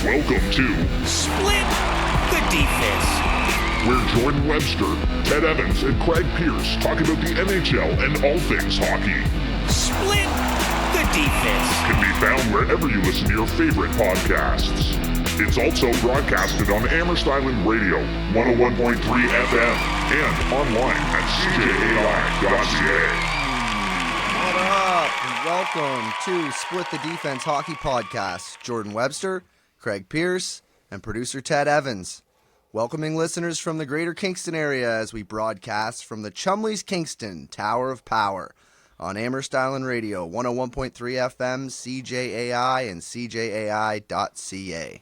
Welcome to Split the Defense, where Jordan Webster, Ted Evans, and Craig Pearce talk about the NHL and all things hockey. Split the Defense Can be found wherever you listen to your favorite podcasts. It's also broadcasted on Amherst Island Radio, 101.3 FM, and online at CJAI.CA. What up? Welcome to Split the Defense Hockey Podcast. Jordan Webster, Craig Pearce, and producer Ted Evans. Welcoming listeners from the greater Kingston area as we broadcast from the Chumley's Kingston Tower of Power on Amherst Island Radio, 101.3 FM, CJAI, and CJAI.CA.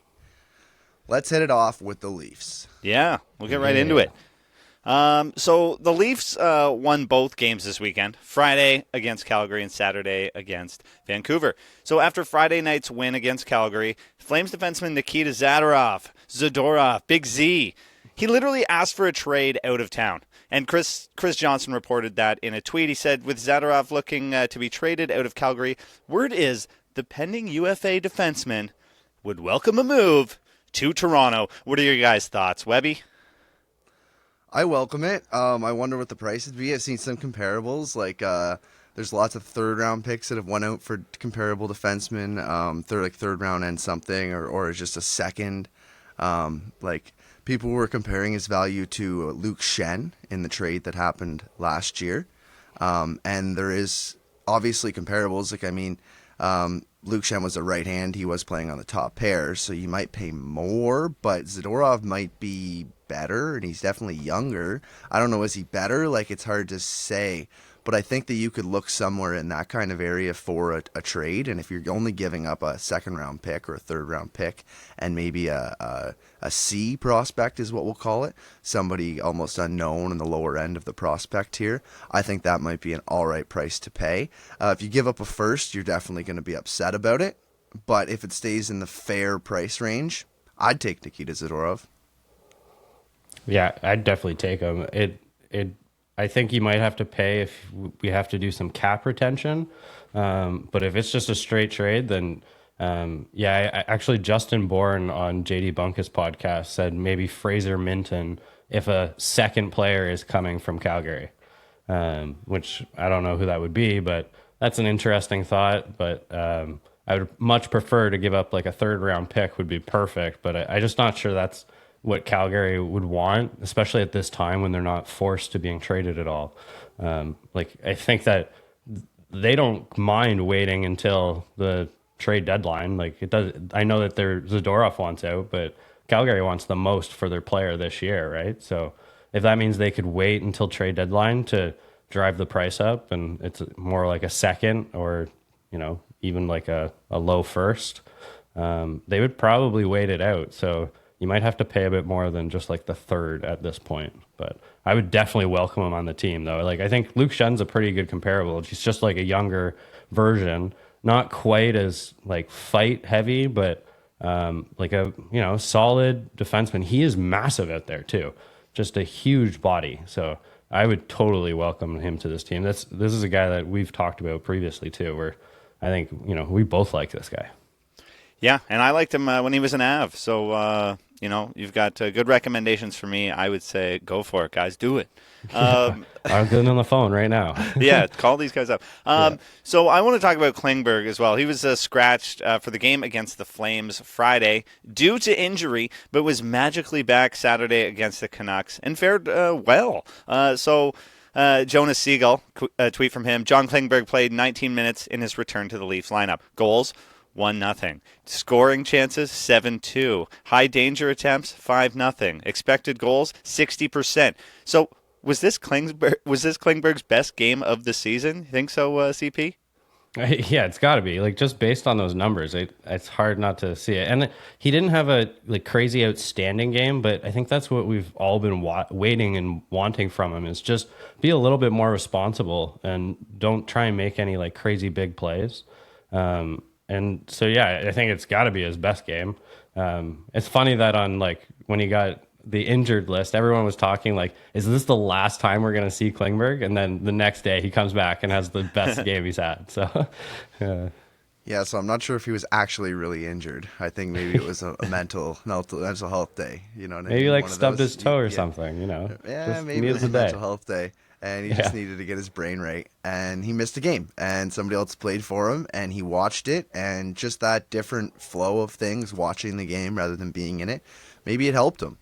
Let's hit it off with the Leafs. Yeah, we'll get right into it. So the Leafs won both games this weekend, Friday against Calgary and Saturday against Vancouver. So after Friday night's win against Calgary, Flames defenseman Nikita Zadorov, Big Z, he literally asked for a trade out of town. And Chris Johnson reported that in a tweet. He said, with Zadorov looking to be traded out of Calgary, word is the pending UFA defenseman would welcome a move to Toronto. What are your guys' thoughts, Webby? I welcome it. I wonder what the price would be. I've seen some comparables. There's lots of third-round picks that have went out for comparable defensemen. Third round and something, or just a second. People were comparing his value to Luke Schenn in the trade that happened last year. And there is obviously comparables. Luke Schenn was a right hand. He was playing on the top pair, so you might pay more, but Zadorov might be better, and he's definitely younger. I don't know, is he better? It's hard to say, but I think that you could look somewhere in that kind of area for a trade, and if you're only giving up a second-round pick or a third-round pick and maybe a C prospect is what we'll call it, somebody almost unknown in the lower end of the prospect tier, I think that might be an all right price to pay. If you give up a first, you're definitely going to be upset about it, but if it stays in the fair price range, I'd take Nikita Zadorov. Yeah, I'd definitely take him. I think you might have to pay if we have to do some cap retention. But if it's just a straight trade, then actually Justin Bourne on JD Bunkus podcast said maybe Fraser Minton if a second player is coming from Calgary, which I don't know who that would be, but that's an interesting thought. But I would much prefer to give up a third round pick would be perfect, but I'm just not sure that's what Calgary would want, especially at this time when they're not forced to being traded at all. I think that they don't mind waiting until the trade deadline. It does. I know that Zadorov wants out, but Calgary wants the most for their player this year, right? So if that means they could wait until trade deadline to drive the price up, and it's more like a second or even a low first, they would probably wait it out. So you might have to pay a bit more than just the third at this point. But I would definitely welcome him on the team, though. I think Luke Schenn's a pretty good comparable. He's just a younger version, not quite as fight heavy, but a solid defenseman. He is massive out there too, just a huge body. So I would totally welcome him to this team. This is a guy that we've talked about previously too, where I think we both like this guy. Yeah, and I liked him when he was an Av. So, you've got good recommendations for me. I would say go for it, guys. Do it. I'm getting on the phone right now. Yeah, call these guys up. So I want to talk about Klingberg as well. He was scratched for the game against the Flames Friday due to injury, but was magically back Saturday against the Canucks and fared well. Jonas Siegel, a tweet from him, John Klingberg played 19 minutes in his return to the Leafs lineup. Goals, 1-0. Scoring chances, 7-2. High danger attempts, 5-0. Expected goals, 60%. So was this Klingberg's best game of the season? You think so, CP? Yeah, it's got to be. Just based on those numbers, it's hard not to see it. And he didn't have a crazy outstanding game, but I think that's what we've all been waiting and wanting from him is just be a little bit more responsible and don't try and make any crazy big plays. And so, yeah, I think it's got to be his best game. It's funny that on when he got the injured list, everyone was talking is this the last time we're going to see Klingberg? And then the next day he comes back and has the best game he's had. So, Yeah, so I'm not sure if he was actually really injured. I think maybe it was a mental health day. You know what I mean? Maybe like One of stubbed those- his toe or yeah. something, Yeah, Just maybe it needs was a a day. mental health day, and he just Yeah. needed to get his brain right. And he missed a game, and somebody else played for him, and he watched it, and just that different flow of things, watching the game rather than being in it, maybe it helped him.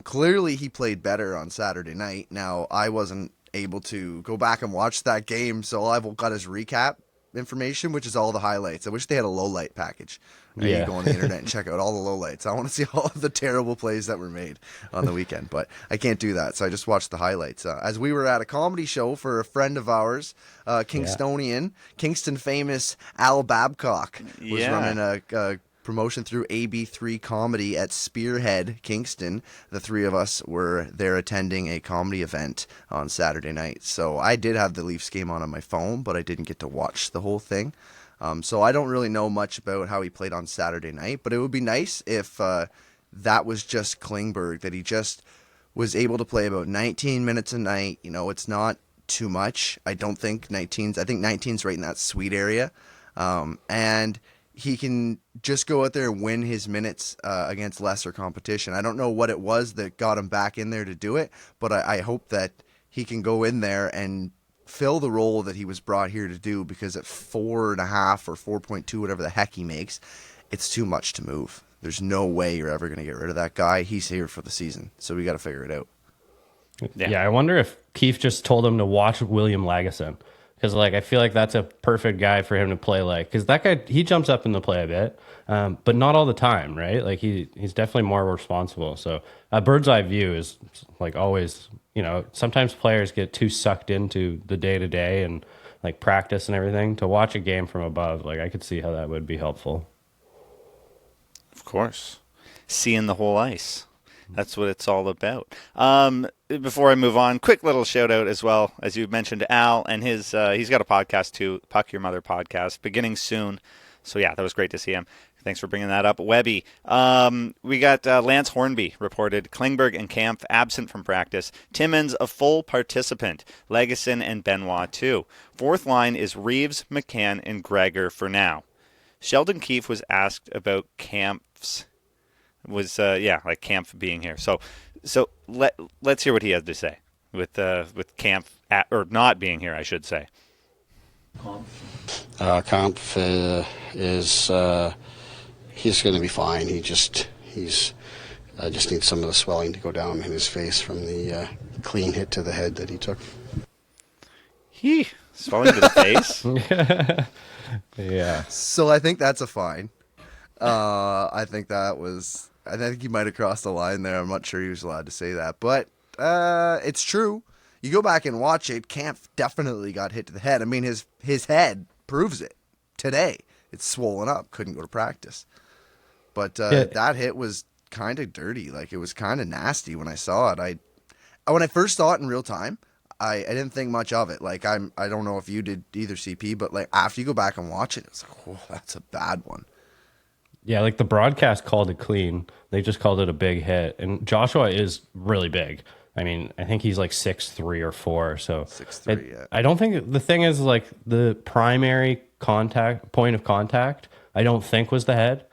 Clearly, he played better on Saturday night. Now, I wasn't able to go back and watch that game, so all I've got his recap information, which is all the highlights. I wish they had a low light package. Right? You Yeah. go on the internet and check out all the low lights. I want to see all of the terrible plays that were made on the weekend, but I can't do that, so I just watched the highlights. As we were at a comedy show for a friend of ours, Kingston famous Al Babcock was Yeah. running a promotion through AB3 Comedy at Spearhead, Kingston. The three of us were there attending a comedy event on Saturday night. So I did have the Leafs game on my phone, but I didn't get to watch the whole thing. So I don't really know much about how he played on Saturday night, but it would be nice if that was just Klingberg, that he just was able to play about 19 minutes a night. You know, it's not too much. I think 19's right in that sweet area. And he can just go out there and win his minutes against lesser competition. I don't know what it was that got him back in there to do it, but I hope that he can go in there and fill the role that he was brought here to do, because at 4.5 or 4.2, whatever the heck he makes, it's too much to move. There's no way you're ever going to get rid of that guy. He's here for the season, so we got to figure it out. Yeah, I wonder if Keefe just told him to watch William Lagesson, because I feel like that's a perfect guy for him to play because that guy, he jumps up in the play a bit, but not all the time, right? Like he's definitely more responsible. So a bird's eye view is always, sometimes players get too sucked into the day to day and practice and everything. To watch a game from above, I could see how that would be helpful. Of course. Seeing the whole ice. That's what it's all about. Before I move on, quick little shout out as well, as you mentioned, Al, and he's got a podcast too, Puck Your Mother podcast, beginning soon. So yeah, that was great to see him. Thanks for bringing that up, Webby. We got Lance Hornby reported Klingberg and Kampf absent from practice. Timmins a full participant. Legason and Benoit too. Fourth line is Reeves, McCann, and Gregor for now. Sheldon Keefe was asked about Kampf's. Kampf being here. So let's hear what he has to say with Kampf or not being here, I should say. Kampf is he's going to be fine. I just need some of the swelling to go down in his face from the clean hit to the head that he took. Swelling to the face. Yeah. So I think that's a fine. I think he might have crossed the line there. I'm not sure he was allowed to say that, but it's true. You go back and watch it. Kampf definitely got hit to the head. I mean, his head proves it today. It's swollen up. Couldn't go to practice. But that hit was kind of dirty. It was kind of nasty when I saw it. When I first saw it in real time, I didn't think much of it. I don't know if you did either, CP, but after you go back and watch it, it's oh, that's a bad one. Yeah, the broadcast called it clean. They just called it a big hit. And Joshua is really big. I mean, I think he's 6'3" or 4. So 6'3", yeah. I don't think the thing is the primary point of contact, I don't think was the head,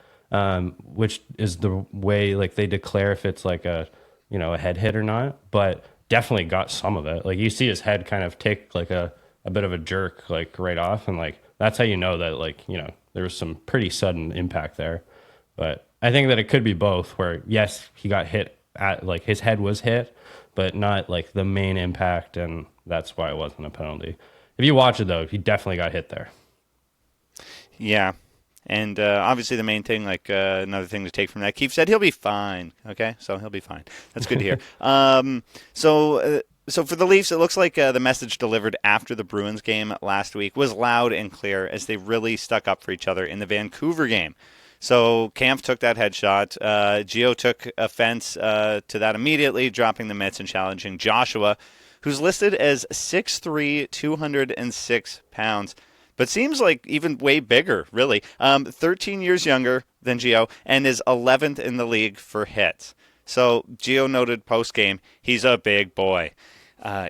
which is the way they declare if it's a head hit or not. But definitely got some of it. You see his head kind of take a bit of a jerk right off, and that's how you know that there was some pretty sudden impact there. But I think that it could be both, where yes, he got hit at his head was hit, but not the main impact, and that's why it wasn't a penalty. If you watch it though, he definitely got hit there. Yeah. And obviously the main thing, another thing to take from that, Keefe said he'll be fine. Okay, so he'll be fine. That's good to hear. So for the Leafs, it looks like the message delivered after the Bruins game last week was loud and clear, as they really stuck up for each other in the Vancouver game. So Kampf took that headshot. Gio took offense to that immediately, dropping the mitts and challenging Joshua, who's listed as 6'3", 206 pounds. But seems even way bigger, really. 13 years younger than Gio and is 11th in the league for hits. So Gio noted post-game, he's a big boy.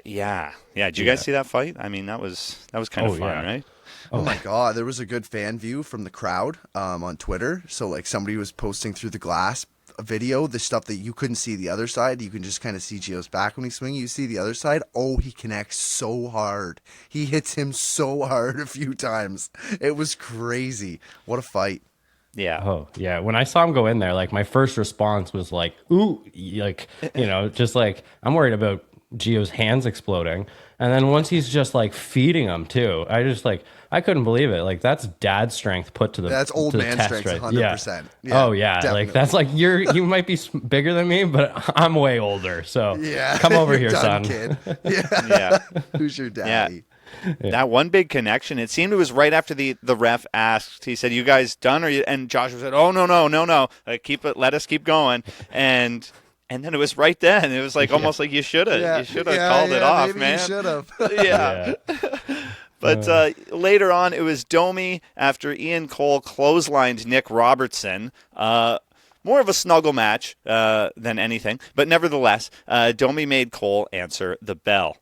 Yeah. Did you guys see that fight? I mean, that was kind of fun, right? Oh my God, there was a good fan view from the crowd on Twitter. So like somebody was posting through the glass a video, the stuff that you couldn't see the other side. You can just kind of see Gio's back when he's swinging. You see the other side. Oh, he connects so hard. He hits him so hard a few times. It was crazy. What a fight. Yeah. Oh, yeah. When I saw him go in there, like my first response was like, ooh, like, just like I'm worried about Gio's hands exploding. And then once he's just like feeding him too, I couldn't believe it. Like that's dad strength put to the That's old to the man test, strength, right? 100%. Yeah. Oh yeah. Definitely. Like that's like you might be bigger than me, but I'm way older. So come over here, done, son. Kid. Yeah. Yeah. Who's your daddy? Yeah. That one big connection, it seemed it was right after the ref asked, he said, "You guys done?" And Joshua said, "Oh, no. Let us keep going." And then it was right then. It was like almost like you should have called it off, maybe man. You should have. Yeah. But later on, it was Domi after Ian Cole clotheslined Nick Robertson. More of a snuggle match than anything. But nevertheless, Domi made Cole answer the bell.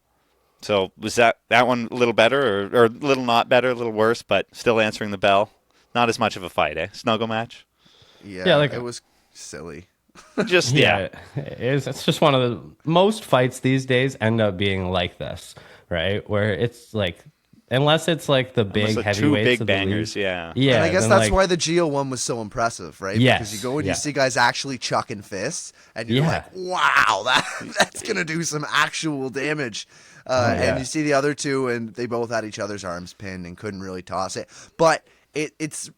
So was that one a little better or a little not better, a little worse, but still answering the bell? Not as much of a fight, eh? Snuggle match? Yeah, like, it was silly. Just it's just one of the most fights these days end up being like this, right? Where it's like, unless it's like the big heavyweights, two big of the bangers, league. yeah. And I guess that's why the Gio one was so impressive, right? Yes, because you go and you see guys actually chucking fists, and you're like, wow, that's gonna do some actual damage. And you see the other two, and they both had each other's arms pinned and couldn't really toss it. But it's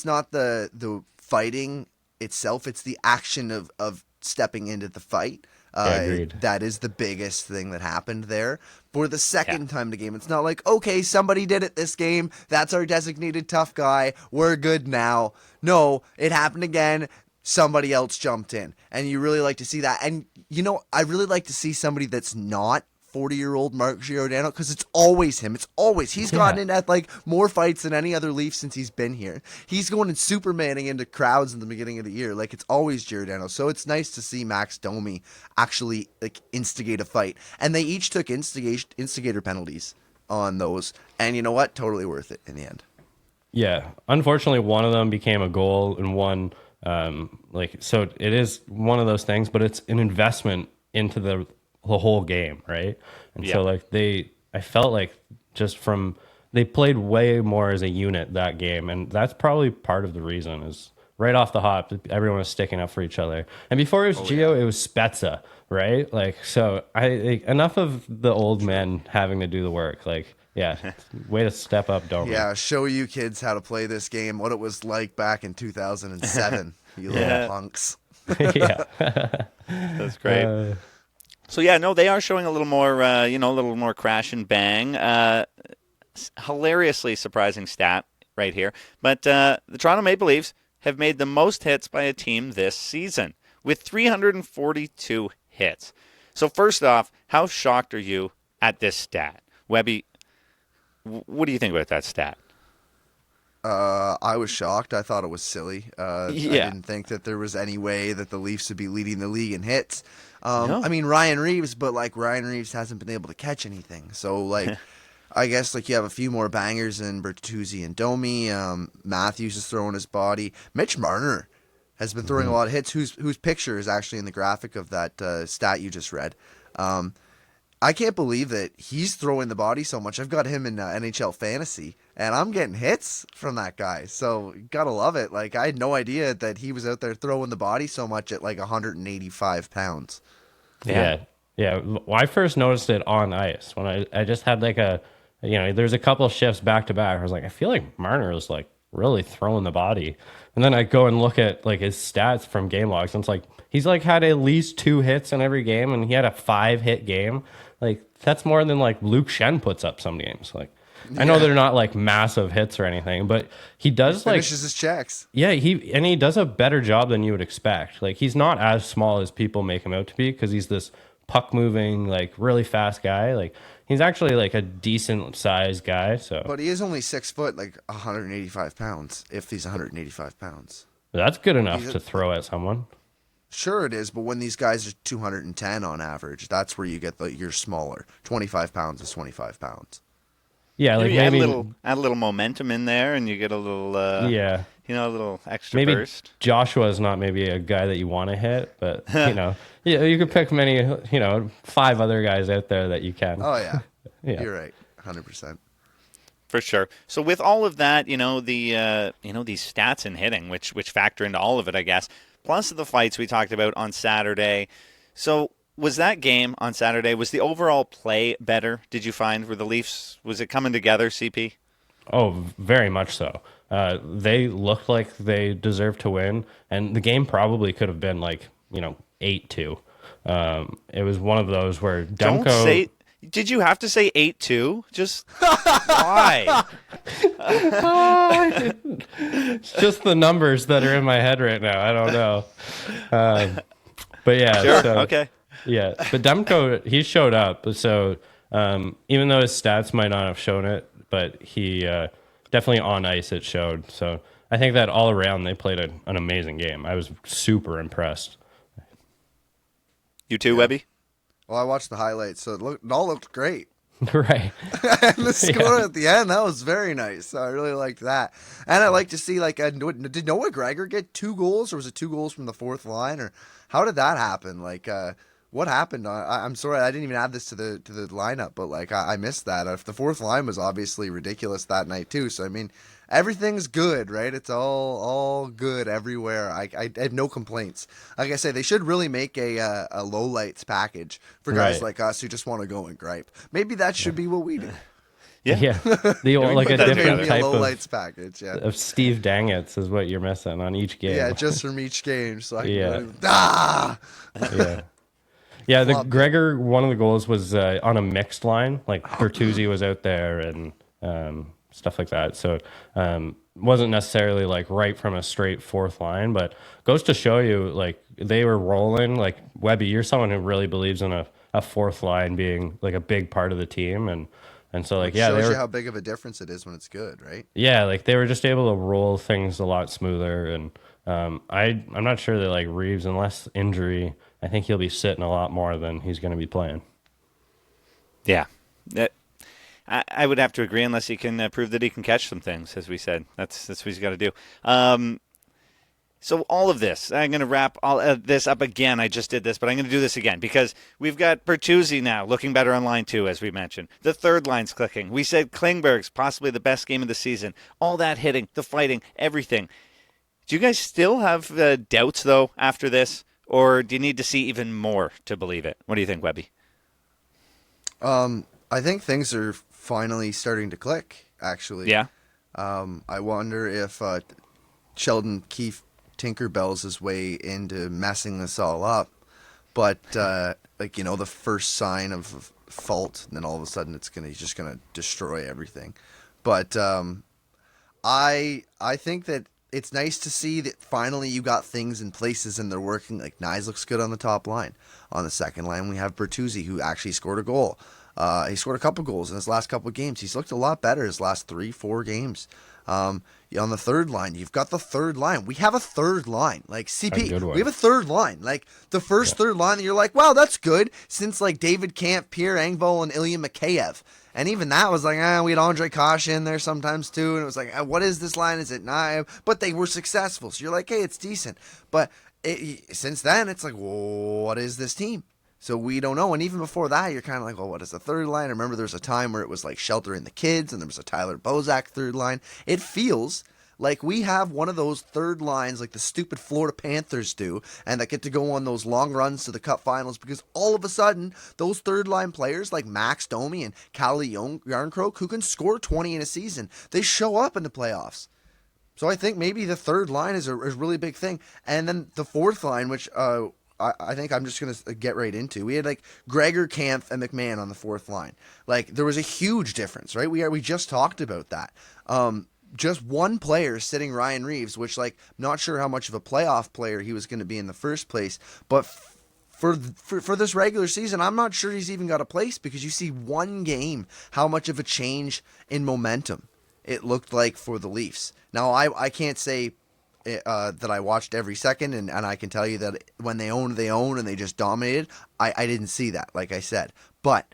not the fighting itself; it's the action of stepping into the fight. Agreed. That is the biggest thing that happened there. For the second time the game, it's not like, okay, somebody did it this game. That's our designated tough guy. We're good now. No, it happened again. Somebody else jumped in. And you really like to see that. And, I really like to see somebody that's not 40-year-old Mark Giordano, because it's always him. He's gotten in at like more fights than any other Leaf since he's been here. He's going and Supermaning into crowds in the beginning of the year. Like, it's always Giordano. So it's nice to see Max Domi actually like instigate a fight. And they each took instigator penalties on those. And you know what? Totally worth it in the end. Yeah. Unfortunately, one of them became a goal and one so it is one of those things, but it's an investment into the whole game, right? And so I felt like they played way more as a unit that game, and that's probably part of the reason is right off the hop everyone was sticking up for each other. And before it was Gio, it was Spezza, right? Like, so enough of the old men having to do the work. Like, way to step up, Domi. Yeah, show you kids how to play this game, what it was like back in 2007. You little punks. Yeah, that's great. So they are showing a little more, a little more crash and bang. Hilariously surprising stat right here. But the Toronto Maple Leafs have made the most hits by a team this season with 342 hits. So first off, how shocked are you at this stat? Webby, what do you think about that stat? I was shocked. I thought it was silly. I didn't think that there was any way that the Leafs would be leading the league in hits. No. I mean, Ryan Reeves, but like Ryan Reeves hasn't been able to catch anything. So like, I guess like you have a few more bangers than Bertuzzi and Domi. Matthews is throwing his body. Mitch Marner has been throwing a lot of hits. Whose picture is actually in the graphic of that stat you just read. I can't believe that he's throwing the body so much. I've got him in NHL Fantasy, and I'm getting hits from that guy. So, gotta love it. Like, I had no idea that he was out there throwing the body so much at like 185 pounds. Yeah. Well, I first noticed it on ice when I just had like there's a couple of shifts back to back. I was like, I feel like Marner is like really throwing the body. And then I go and look at like his stats from game logs, and it's like he's like had at least 2 hits in every game, and he had a 5-hit game. Like, that's more than like Luke Shen puts up some games. Like, I know they're not like massive hits or anything, but he does finishes his checks. Yeah, he does a better job than you would expect. Like, he's not as small as people make him out to be, because he's this puck moving, like really fast guy. Like, he's actually like a decent sized guy. So, but he is only 6 foot, like 185 pounds. If he's 185 pounds, that's good enough to throw at someone. Sure it is, but when these guys are 210 on average, that's where you get you're smaller. 25 pounds is 25 pounds. Yeah, like Maybe maybe add a little momentum in there, and you get a little yeah. a little extra Maybe burst. Joshua is not maybe a guy that you want to hit, but yeah, you could pick many, 5 other guys out there that you can. Oh yeah, Yeah. you're right, 100%. For sure. So with all of that, these stats and hitting, which factor into all of it, I guess. Plus the fights we talked about on Saturday. So was that game on Saturday? Was the overall play better? Did you find were the Leafs? Was it coming together, CP? Oh, very much so. They looked like they deserved to win, and the game probably could have been 8-2. It was one of those where Don't Demko. say. Did you have to say 8-2? Just why? It's just the numbers that are in my head right now. I don't know. But yeah, Sure. so, Okay. yeah. But Demko, he showed up. So even though his stats might not have shown it, but he definitely on ice it showed. So I think that all around they played an amazing game. I was super impressed. You too, Webby? Well, I watched the highlights, so it all looked great. Right. And the score at the end, that was very nice. So I really liked that. And I like to see, did Noah Gregor get 2 goals, or was it 2 goals from the fourth line, or how did that happen? What happened? I'm sorry, I didn't even add this to the lineup, but I missed that. If the fourth line was obviously ridiculous that night too. So I mean, everything's good, right? It's all good everywhere. I have no complaints. Like I say, they should really make a lowlights package for guys Right. like us who just want to go and gripe. Maybe that should be what we do. Yeah. Yeah. Like a that different Maybe a type lowlights package, yeah. of Steve Dangets is what you're missing on each game. Yeah, just from each game. So I can Yeah. go to- ah! Yeah. Yeah, the Flop it. Gregor, one of the goals was on a mixed line. Like Bertuzzi was out there and stuff like that. So wasn't necessarily right from a straight fourth line, but goes to show you they were rolling. Like Webby, you're someone who really believes in a fourth line being a big part of the team, and so It yeah, shows they you were, how big of a difference it is when it's good, right? yeah, they were just able to roll things a lot smoother. And I'm not sure that Reeves, unless injury, I think he'll be sitting a lot more than he's going to be playing. Yeah. I would have to agree unless he can prove that he can catch some things, as we said. That's what he's got to do. So all of this, I'm going to wrap all of this up again. I just did this, but I'm going to do this again because we've got Bertuzzi now looking better on line 2, as we mentioned. The third line's clicking. We said Klingberg's possibly the best game of the season. All that hitting, the fighting, everything. Do you guys still have doubts, though, after this? Or do you need to see even more to believe it? What do you think, Webby? I think things are finally starting to click, actually. Yeah? I wonder if Sheldon Keefe Tinkerbell's his way into messing this all up. But, the first sign of fault, and then all of a sudden he's just going to destroy everything. But I think that it's nice to see that finally you got things in places and they're working. Like Nyes looks good on the top line. On the second line, we have Bertuzzi, who actually scored a goal. He scored a couple goals in his last couple of games. He's looked a lot better his last 3-4 games. On the third line, you've got the third line. We have a third line. Like CP, we have a third line. Like the first third line that you're like, wow, that's good. Since David Kampf, Pierre Engvall, and Ilya Mikheyev. And even that was we had Andre Kosh in there sometimes too. And it was what is this line? Is it not? But they were successful. So you're like, hey, it's decent. But since then, it's what is this team? So we don't know. And even before that, you're kind of well, what is the third line? I remember there was a time where it was sheltering the kids and there was a Tyler Bozak third line. It feels like we have one of those third lines like the stupid Florida Panthers do, and that get to go on those long runs to the Cup finals because all of a sudden, those third line players like Max Domi and Calle Jarnkrok, who can score 20 in a season, they show up in the playoffs. So I think maybe the third line is a really big thing. And then the fourth line, which I think I'm just going to get right into. We had Gregor, Kampf, and McMahon on the fourth line. There was a huge difference, right? We just talked about that. Just one player sitting Ryan Reeves, which not sure how much of a playoff player he was going to be in the first place, but for this regular season, I'm not sure he's even got a place because you see one game how much of a change in momentum it looked like for the Leafs. Now I can't say that I watched every second, and I can tell you that when they own, and they just dominated. I didn't see that, like I said. But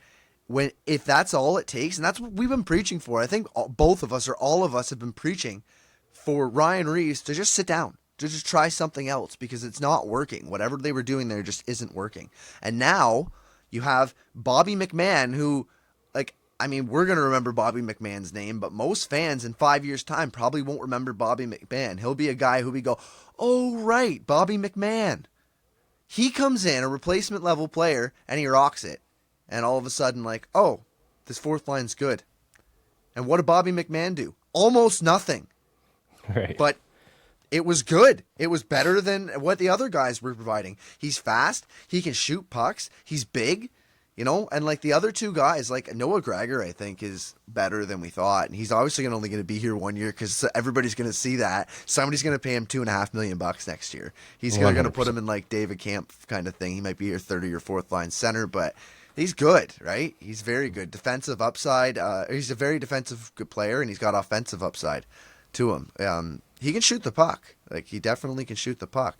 if that's all it takes, and that's what we've been preaching for, I think both of us or all of us have been preaching for Ryan Reeves to just sit down, to just try something else, because it's not working. Whatever they were doing there just isn't working. And now you have Bobby McMahon, who, like, I mean, we're going to remember Bobby McMahon's name, but most fans in 5 years' time probably won't remember Bobby McMahon. He'll be a guy who we go, oh, right, Bobby McMahon. He comes in, a replacement level player, and he rocks it. And all of a sudden, like, oh, this fourth line's good. And what did Bobby McMahon do? Almost nothing. Right. But it was good. It was better than what the other guys were providing. He's fast. He can shoot pucks. He's big. You know, and like the other two guys, like Noah Gregor, I think is better than we thought. And he's obviously only going to be here 1 year because everybody's going to see that. Somebody's going to pay him $2.5 million next year. He's going to put him in like David Camp kind of thing. He might be your third or your fourth line center, but he's good, right? He's very good. Defensive upside. He's a very defensive good player, and he's got offensive upside to him. He can shoot the puck. Like, he definitely can shoot the puck.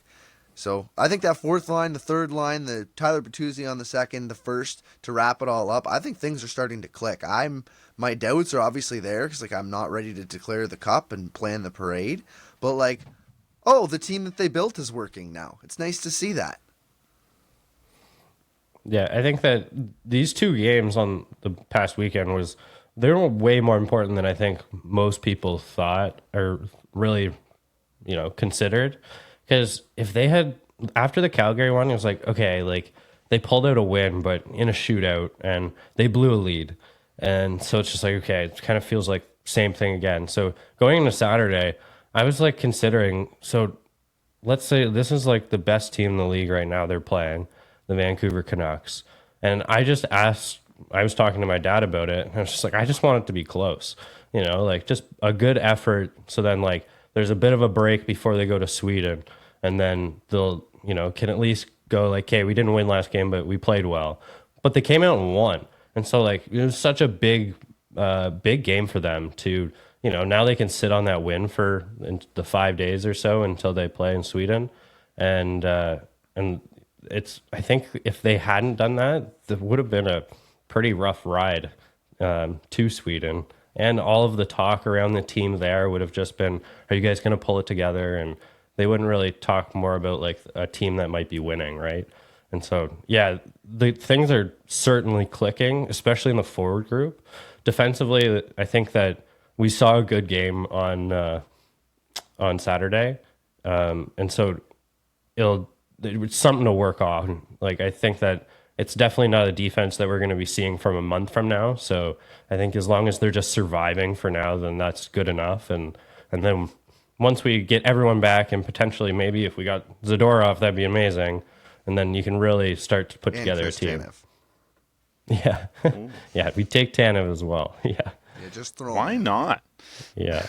So I think that fourth line, the third line, the Tyler Bertuzzi on the second, the first, to wrap it all up, I think things are starting to click. My doubts are obviously there because, like, I'm not ready to declare the cup and plan the parade. But, like, oh, the team that they built is working now. It's nice to see that. Yeah, I think that these two games on the past weekend they were way more important than I think most people thought or really, considered. Because if they had, after the Calgary one, it was like, okay, like they pulled out a win, but in a shootout, and they blew a lead. And so it's just like, okay, it kind of feels like same thing again. So going into Saturday, I was like considering, so let's say this is like the best team in the league right now they're playing, the Vancouver Canucks. And I just asked, I was talking to my dad about it, and I was just like, I just want it to be close, like just a good effort. So then like there's a bit of a break before they go to Sweden. And then they'll, can at least go like, okay, we didn't win last game, but we played well. But they came out and won. And so, like, it was such a big game for them to, now they can sit on that win for the 5 days or so until they play in Sweden. And it's, I think if they hadn't done that, it would have been a pretty rough ride to Sweden. And all of the talk around the team there would have just been, are you guys going to pull it together? And they wouldn't really talk more about like a team that might be winning, right? And so, yeah, the things are certainly clicking, especially in the forward group. Defensively, I think that we saw a good game on Saturday, and so it's something to work on. Like, I think that it's definitely not a defense that we're going to be seeing from a month from now. So I think as long as they're just surviving for now, then that's good enough. And then once we get everyone back, and potentially maybe if we got Zadorov, that'd be amazing. And then you can really start to put together a team. Tanev. Yeah. Yeah, we take Tanev as well. Yeah. Yeah, just throw Why him. not? Yeah.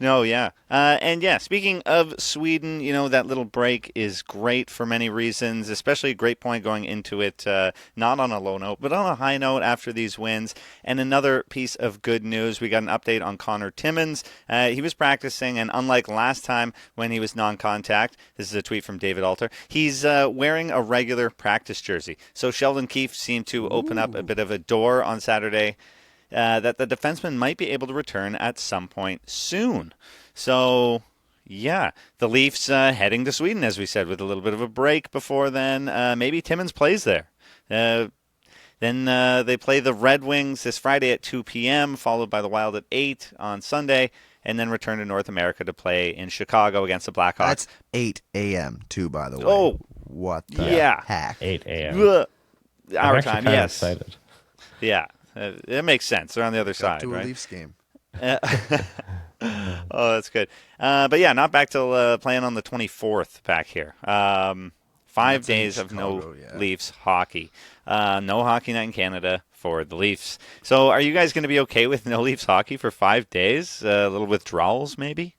No, yeah. And yeah, speaking of Sweden, that little break is great for many reasons, especially a great point going into it, not on a low note, but on a high note after these wins. And another piece of good news, we got an update on Connor Timmins. He was practicing, and unlike last time when he was non-contact, this is a tweet from David Alter, he's wearing a regular practice jersey. So Sheldon Keefe seemed to open up a bit of a door on Saturday that the defenseman might be able to return at some point soon. So, yeah, the Leafs heading to Sweden, as we said, with a little bit of a break before then. Maybe Timmins plays there. Then they play the Red Wings this Friday at 2 p.m., followed by the Wild at 8 on Sunday, and then return to North America to play in Chicago against the Blackhawks. That's 8 a.m. too, by the way. Oh, what the heck? 8 a.m. Our time, yes. Excited. Yeah. It makes sense. They're on the other side, To a right? Leafs game. Oh, that's good. But yeah, not back till playing on the 24th back here. 5 days of no Leafs hockey. No hockey night in Canada for the Leafs. So are you guys going to be okay with no Leafs hockey for 5 days? A little withdrawals, maybe?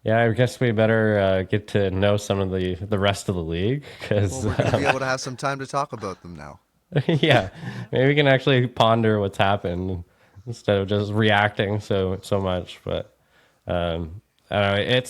Yeah, I guess we better get to know some of the rest of the league. Cause, Well, we're going to be able to have some time to talk about them now. yeah, maybe we can actually ponder what's happened instead of just reacting so much. But I don't know.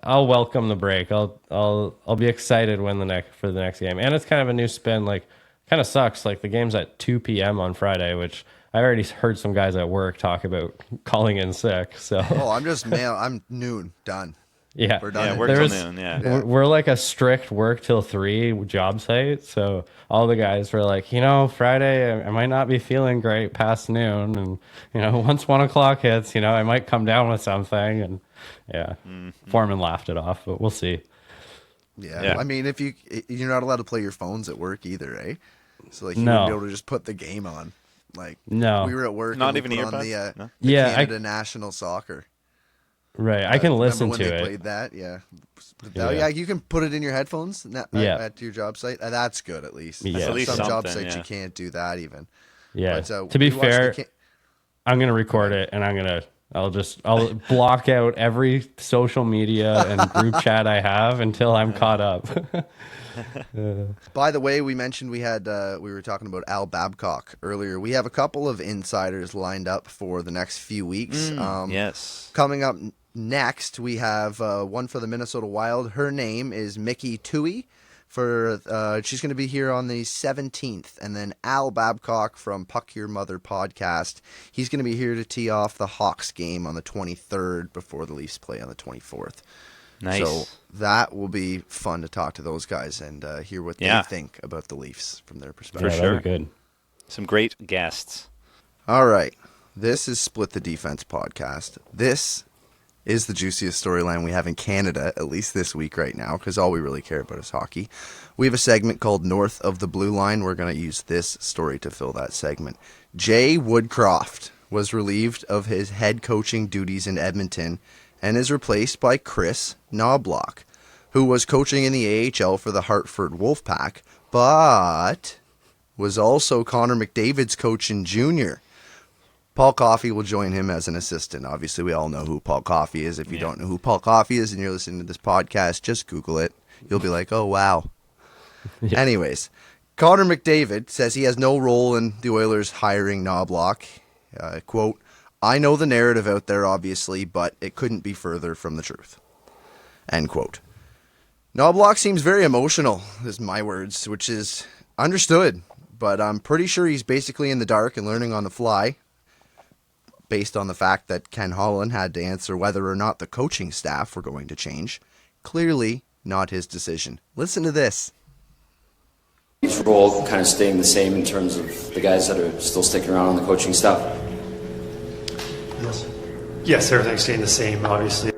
I'll welcome the break. I'll be excited for the next game, and it's kind of a new spin. Like kind of sucks. Like the game's at 2 p.m. on Friday, which I already heard some guys at work talk about calling in sick. So Oh, I'm noon done. yeah, We're done. Yeah, at work noon. till noon. Yeah. we're like a strict work till 3 job site. So all the guys were like, Friday I might not be feeling great past noon, and once 1 o'clock hits, I might come down with something. And yeah, Foreman laughed it off, but we'll see. Yeah. I mean, you're not allowed to play your phones at work either, eh? So like you No. wouldn't be able to just put the game on. Like No. we were at work, Not and we even put on earbuds? the No? Yeah, Canada National Soccer. Right, I can listen Remember when to they it. played that? Yeah. Yeah. You can put it in your headphones at your job site. That's good at least. Yeah. At least Some job something, sites yeah. you can't do that even. Yeah. But, to be we watched fair, the I'm gonna record it, and I'll block out every social media and group chat I have until I'm caught up. By the way, we mentioned we were talking about Al Babcock earlier. We have a couple of insiders lined up for the next few weeks. Yes. Coming up next, we have one for the Minnesota Wild. Her name is Mickey Tui. She's going to be here on the 17th. And then Al Babcock from Puck Your Mother podcast. He's going to be here to tee off the Hawks game on the 23rd before the Leafs play on the 24th. Nice. So that will be fun to talk to those guys and hear what they think about the Leafs from their perspective. Yeah, sure. that'd be good. Some great guests. All right. This is Split the Defense podcast. This is the juiciest storyline we have in Canada, at least this week right now, because all we really care about is hockey. We have a segment called North of the Blue Line. We're going to use this story to fill that segment. Jay Woodcroft was relieved of his head coaching duties in Edmonton and is replaced by Chris Knobloch, who was coaching in the AHL for the Hartford Wolfpack, but was also Connor McDavid's coach in junior. Paul Coffey will join him as an assistant. Obviously, we all know who Paul Coffey is. If you don't know who Paul Coffey is and you're listening to this podcast, just Google it. You'll be like, oh, wow. Yeah. Anyways, Connor McDavid says he has no role in the Oilers hiring Knobloch. Quote, I know the narrative out there, obviously, but it couldn't be further from the truth. End quote. Knobloch seems very emotional, is my words, which is understood, but I'm pretty sure he's basically in the dark and learning on the fly, based on the fact that Ken Holland had to answer whether or not the coaching staff were going to change. Clearly not his decision. Listen to this. Each role kind of staying the same in terms of the guys that are still sticking around on the coaching staff. Yes, everything's staying the same, obviously.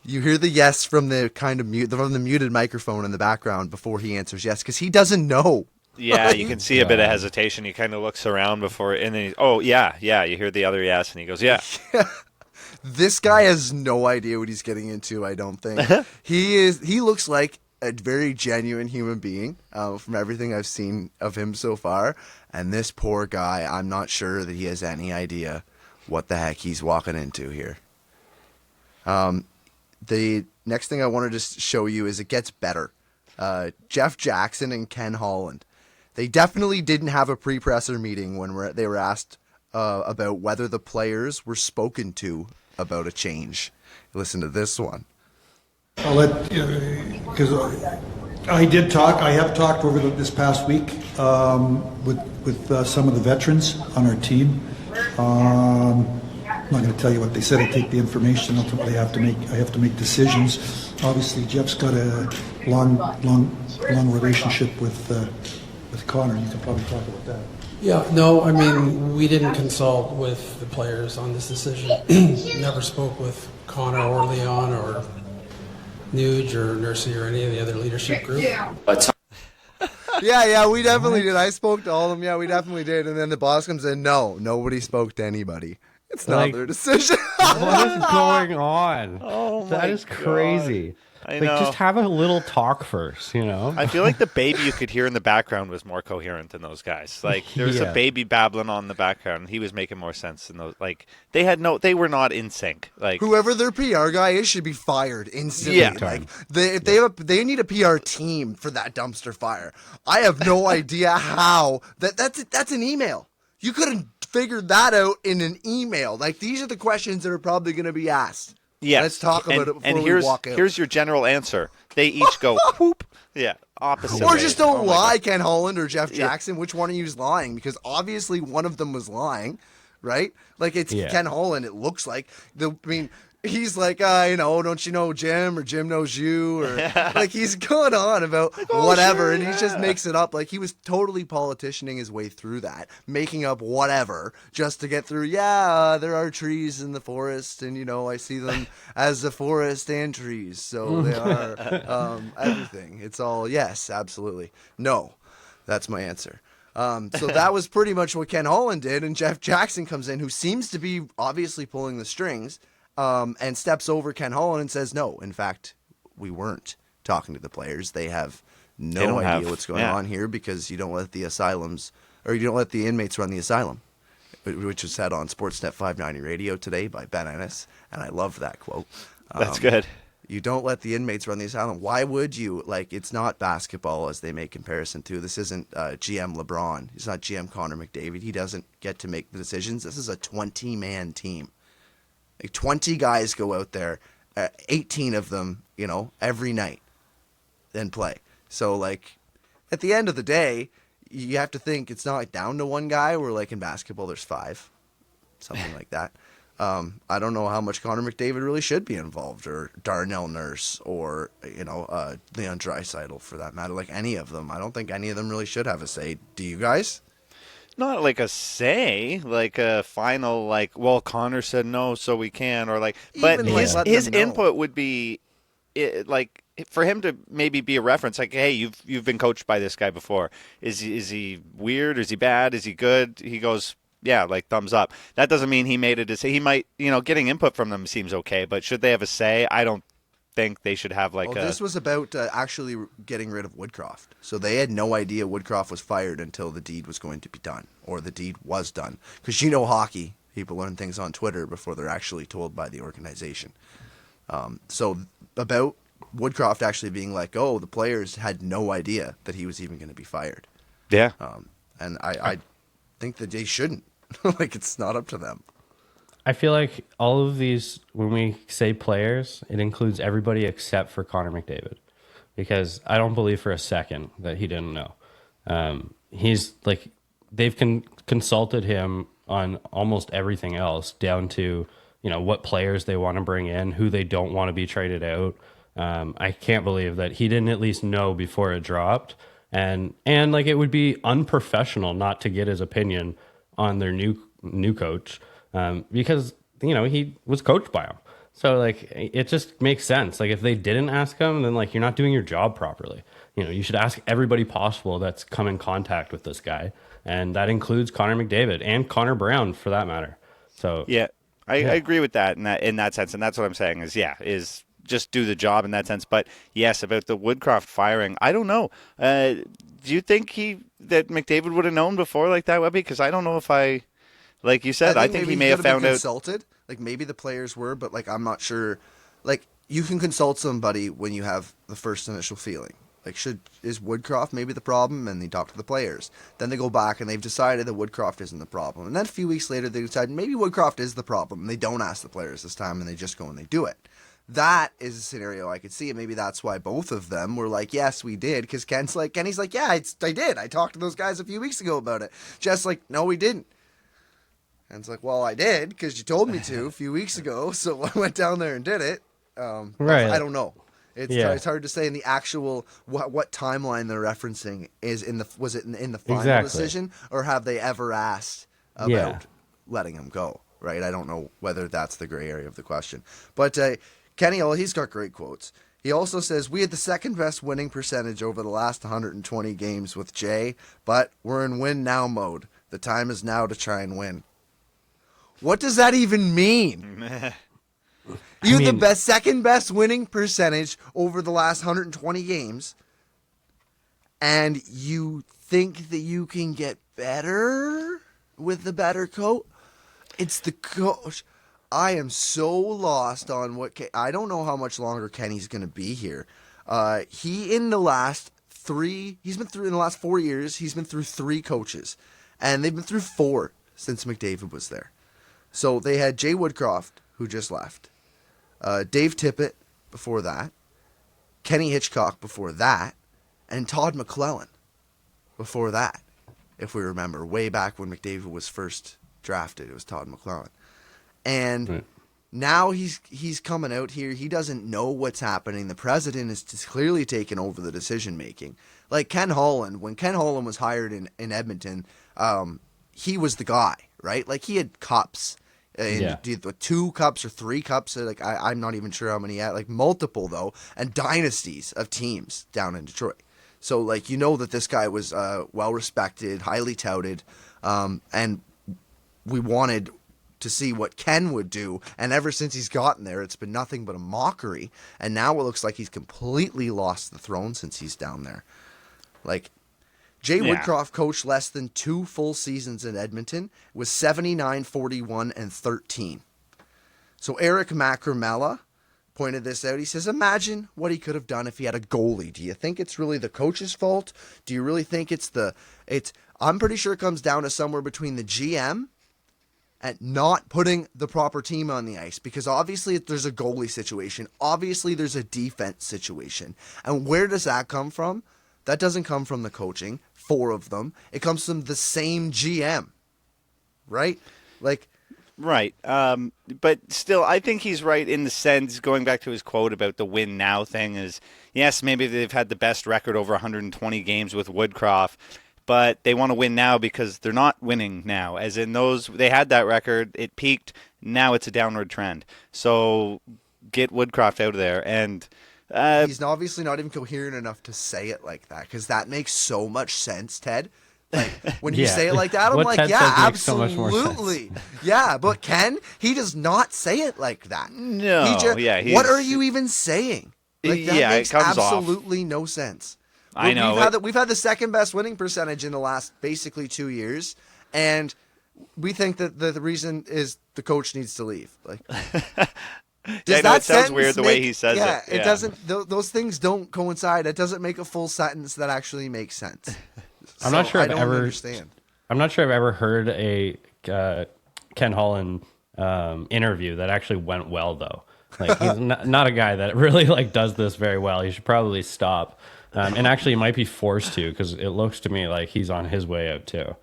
You hear the yes from the kind of from the muted microphone in the background before he answers yes, because he doesn't know. Yeah, you can see a bit of hesitation. He kind of looks around before, and then yeah. You hear the other yes, and he goes, yeah. This guy has no idea what he's getting into, I don't think. He looks like a very genuine human being from everything I've seen of him so far. And this poor guy, I'm not sure that he has any idea what the heck he's walking into here. The next thing I wanted to show you is it gets better. Jeff Jackson and Ken Holland. They definitely didn't have a pre-presser meeting when they were asked about whether the players were spoken to about a change. Listen to this one. I'll let, because I have talked over this past week with some of the veterans on our team. I'm not going to tell you what they said. I take the information. Ultimately, I have to make decisions. Obviously, Jeff's got a long relationship with Connor. You can probably talk about that. Yeah, no, I mean, we didn't consult with the players on this decision. Never spoke with Connor or Leon or Nuge or Nursey or any of the other leadership group. Yeah, we definitely did. I spoke to all of them. Yeah, we definitely did. And then the boss comes in. No, nobody spoke to anybody. It's not their decision. What is going on? Oh, that is crazy. I know. Just have a little talk first, I feel like the baby you could hear in the background was more coherent than those guys. Like there was a baby babbling on the background, and he was making more sense than those. Like they were not in sync. Like whoever their PR guy is should be fired instantly. Yeah. Like they need a PR team for that dumpster fire. I have no idea how that's an email. You could have figured that out in an email. Like these are the questions that are probably going to be asked. Yeah, let's talk about it before and we walk out. Here's your general answer. They each go whoop. Yeah. opposite. Or ways. just don't Oh my lie, God. Ken Holland or Jeff Jackson. Which one of you is lying? Because obviously one of them was lying, right? Like it's Ken Holland. It looks like he's like, don't you know Jim, or Jim knows you, or like he's going on about whatever, sure, and he just makes it up. Like he was totally politicianing his way through that, making up whatever just to get through. Yeah, there are trees in the forest, and I see them as the forest and trees, so they are everything. It's all yes, absolutely. No, that's my answer. So that was pretty much what Ken Holland did, and Jeff Jackson comes in, who seems to be obviously pulling the strings. And steps over Ken Holland and says, no, in fact, we weren't talking to the players. They have no idea what's going on here because you don't let the inmates run the asylum, which was said on Sportsnet 590 radio today by Ben Ennis. And I love that quote. That's good. You don't let the inmates run the asylum. Why would you? Like, it's not basketball as they make comparison to. This isn't GM LeBron. It's not GM Connor McDavid. He doesn't get to make the decisions. This is a 20-man team. Like 20 guys go out there, 18 of them, every night, and play. So, like, at the end of the day, you have to think it's not like down to one guy where, like, in basketball there's 5, something like that. I don't know how much Connor McDavid really should be involved, or Darnell Nurse, or, Leon Draisaitl for that matter, like any of them. I don't think any of them really should have a say. Do you guys? Not like a say, like a final, like, well, Connor said no, so we can, or like, but his input would be, like, for him to maybe be a reference, like, hey, you've been coached by this guy before. Is he weird? Is he bad? Is he good? He goes, yeah, like thumbs up. That doesn't mean he made a decision. He might, getting input from them seems okay, but should they have a say? I don't think they should have like this was about actually getting rid of Woodcroft. So they had no idea Woodcroft was fired until the deed was going to be done, or the deed was done. Because hockey, people learn things on Twitter before they're actually told by the organization. So about Woodcroft actually being let go, the players had no idea that he was even going to be fired. Yeah. And I think that they shouldn't. Like, it's not up to them. I feel like all of these, when we say players, it includes everybody except for Connor McDavid, because I don't believe for a second that he didn't know. He's like, they've consulted him on almost everything else, down to what players they want to bring in, who they don't want to be traded out. I can't believe that he didn't at least know before it dropped, and like it would be unprofessional not to get his opinion on their new coach. Because, he was coached by him. So, like, it just makes sense. Like, if they didn't ask him, then, like, you're not doing your job properly. You should ask everybody possible that's come in contact with this guy. And that includes Connor McDavid and Connor Brown, for that matter. So, I agree with that in that sense. And that's what I'm saying is just do the job in that sense. But, yes, about the Woodcroft firing, I don't know. Do you think that McDavid would have known before like that, Webby? Because I don't know if like you said, I think he may have found out. Consulted. Like, maybe the players were, but, like, I'm not sure. Like, you can consult somebody when you have the first initial feeling. Like, is Woodcroft maybe the problem? And they talk to the players. Then they go back and they've decided that Woodcroft isn't the problem. And then a few weeks later they decide maybe Woodcroft is the problem. And they don't ask the players this time, and they just go and they do it. That is a scenario I could see, and maybe that's why both of them were like, yes, we did. Because Kenny's like, yeah, I did. I talked to those guys a few weeks ago about it. Jeff's like, no, we didn't. And it's like, well, I did, because you told me to a few weeks ago, so I went down there and did it. Right. I don't know. It's hard to say in the actual what timeline they're referencing is was it in the final decision, or have they ever asked about letting him go? Right. I don't know whether that's the gray area of the question. But Kenny, he's got great quotes. He also says, we had the second best winning percentage over the last 120 games with Jay, but we're in win now mode. The time is now to try and win. What does that even mean? The second best winning percentage over the last 120 games, and you think that you can get better with the better coach? It's the coach. I am so lost on I don't know how much longer Kenny's going to be here. In the last 4 years, he's been through 3 coaches, and they've been through 4 since McDavid was there. So they had Jay Woodcroft, who just left, Dave Tippett before that, Kenny Hitchcock before that, and Todd McClellan before that. If we remember, way back when McDavid was first drafted, it was Todd McClellan. And now he's coming out here. He doesn't know what's happening. The president is just clearly taken over the decision-making. Like Ken Holland, when Ken Holland was hired in Edmonton, he was the guy, right? Like he had cups. And 2 cups or 3 cups, like I'm not even sure how many he had, like multiple though, and dynasties of teams down in Detroit. So like, you know that this guy was well respected, highly touted, and we wanted to see what Ken would do. And ever since he's gotten there, it's been nothing but a mockery. And now it looks like he's completely lost the throne since he's down there. Like, Jay Woodcroft coached less than 2 full seasons in Edmonton with 79, 41, and 13. So Eric Macramella pointed this out. He says, imagine what he could have done if he had a goalie. Do you think it's really the coach's fault? Do you really think I'm pretty sure it comes down to somewhere between the GM and not putting the proper team on the ice, because obviously there's a goalie situation. Obviously there's a defense situation. And where does that come from? That doesn't come from the coaching, 4 of them. It comes from the same GM, right? Right. But still, I think he's right in the sense, going back to his quote about the win now thing, is, yes, maybe they've had the best record over 120 games with Woodcroft, but they want to win now because they're not winning now. As in they had that record, it peaked, now it's a downward trend. So get Woodcroft out of there. And he's obviously not even coherent enough to say it like that, because that makes so much sense, Ted. Like, when you say it like that, I'm like, yeah, absolutely. Yeah, but Ken, he does not say it like that. No, what are you even saying? Like, that makes absolutely no sense. I know. We've had the second best winning percentage in the last basically 2 years, and we think that the reason is the coach needs to leave. Like, it sounds weird the way he says it. Yeah, it doesn't. Those things don't coincide. It doesn't make a full sentence that actually makes sense. I'm not sure I don't understand. I'm not sure I've ever heard a Ken Holland interview that actually went well, though. Like, he's not a guy that really like does this very well. He should probably stop. And actually, he might be forced to, because it looks to me like he's on his way out too.